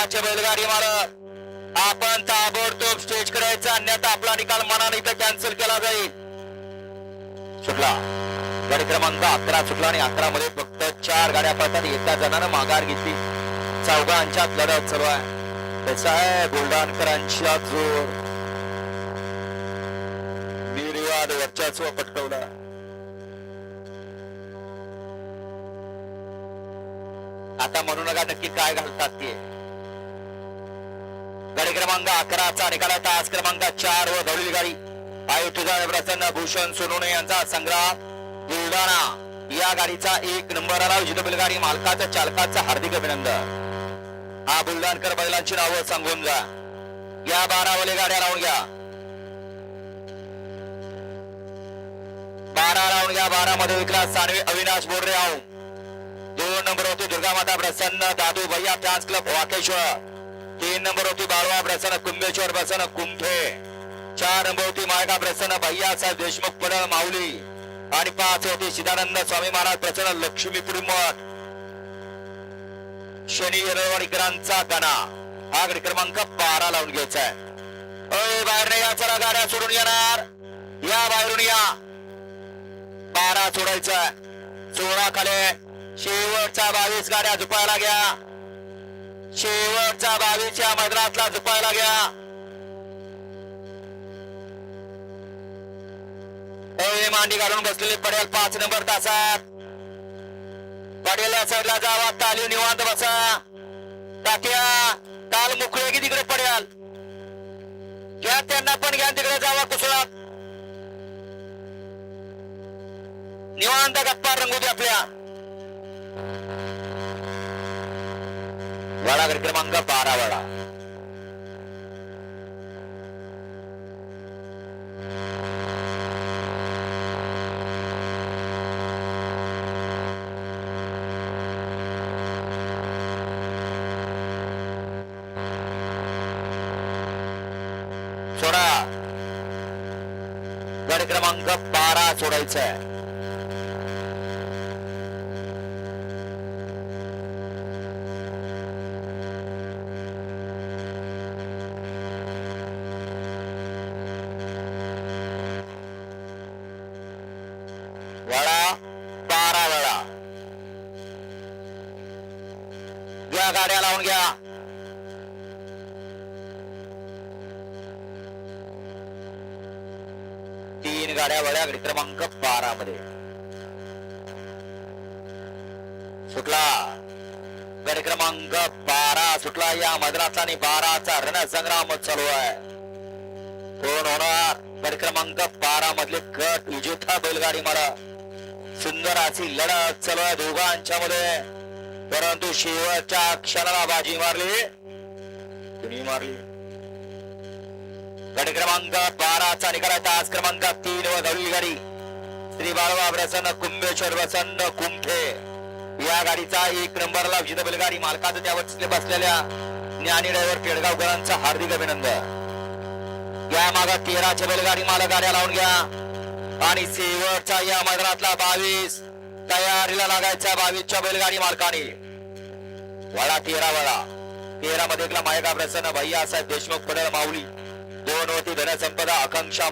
13चे बैलगाडी मालक आपण ताबडतोब स्टेज करायचं, अन्यथा आपला निकाल मनाने इथं कॅन्सल केला जाईल. सुटला गाडी क्रमांक 11 सुटला आणि 11 मध्ये फक्त 4 गाड्या पळतात. एका जणानं माघार घेतली. चौघांच्यात लढत चालू आहे. त्याचा आहे बुलढाणकरांच्या जोर निर्वाद वर्चस्व पटकवला. आता म्हणू नका नक्की काय घालतात ते. गाडी क्रमांक 11चा निकाला तास क्रमांक 4 व धवली गाडी पायू तुझा प्रसन्न भूषण सोनवणे यांचा संग्राम बुलढाणा या गाडीचा 1 नंबर आला. विजेता गाडी मालकाचं चालकाचं हार्दिक अभिनंदन. हा बुलढाणकर बैलांची नावं सांगून जा. या 12 वाले गाड्या लावून घ्या. 12 लावून घ्या. 12 मध्ये विकला सानवे अविनाश बोर्रे आऊ. 2 नंबर होती दुर्गा माता प्रसन्न दादू भैया फॅन्स क्लब वाकेश्वर. 3 नंबर होती बाळवा प्रसन्न कुंभेश्वर प्रसन्न कुंभे. 4 नंबर होती मायका प्रसन्न भैया साहेब देशमुख पडळ माऊली. आणि 5 होती सिद्धानंद स्वामी महाराज प्रसन्न लक्ष्मीपुरी मठ शनी येरळवाडीकरांचा गणा. हा गाडी क्रमांक 12 लावून घ्यायचा आहे. बाहेर नाही या. चला गाड्या सोडून येणार. या बाहेरून या. 12 सोडायचं. 16 खाली शेवटचा 22 गाड्या झुपायला घ्या. शेवटचा 22 या मैदानातला झुपायला घ्या. मांडी घालून बसलेले पडेल 5 नंबर तासात. पडेल या साईडला जावा. ताली निवांत बसा. टाक्या ताल मुखळे की तिकडे पडेल घ्या. त्यांना पण घ्या. तिकडे जावा कुसळात. निवांत गप्पा रंगू दे आपल्या. वडा गाडी क्रमांक 12 वडा. सोडा. गाडी क्रमांक 12 सोडायचा आहे. वडा 12 वडा. घ्या गाड्या लावून घ्या. तीन गाड्या वड्या गाडी क्रमांक 12 मध्ये सुटला. गाडी क्रमांक 12 सुटला. या मैदानाचा आणि 12चा रणसंग्राम चालू आहे. कोण होणार गाडी क्रमांक 12 मधले गट विजेता बैलगाडी मला. सुंदर अशी लढत चालू आहे दोघांच्या मध्ये. परंतु शेवटच्या क्षणाला बाजी मारली. कुणी मारली. गाडी क्रमांक 12चा निकाल तास क्रमांक 3 व धवली गाडी श्री बाळवा प्रसन्न कुंभेश्वर प्रसन्न कुंभे या गाडीचा 1 नंबरला विजेता बैलगाडी मालकाचं त्यावर बसलेल्या ज्ञानी ड्रायव्हर पेडगावकरांचं हार्दिक अभिनंदन. या मागा 13चे बैलगाडी मालक गाड्या लावून घ्या. आणि शेवटचा या मैदानातला 22 तयारीला लागायचा. 22च्या बैलगाडी मालकाने वडा 13 वडा. 13 मध्ये एकला मायका प्रसन्न भैया साहेब देशमुख पडळ माऊली. 2 होती धनसंपदा आकांक्षा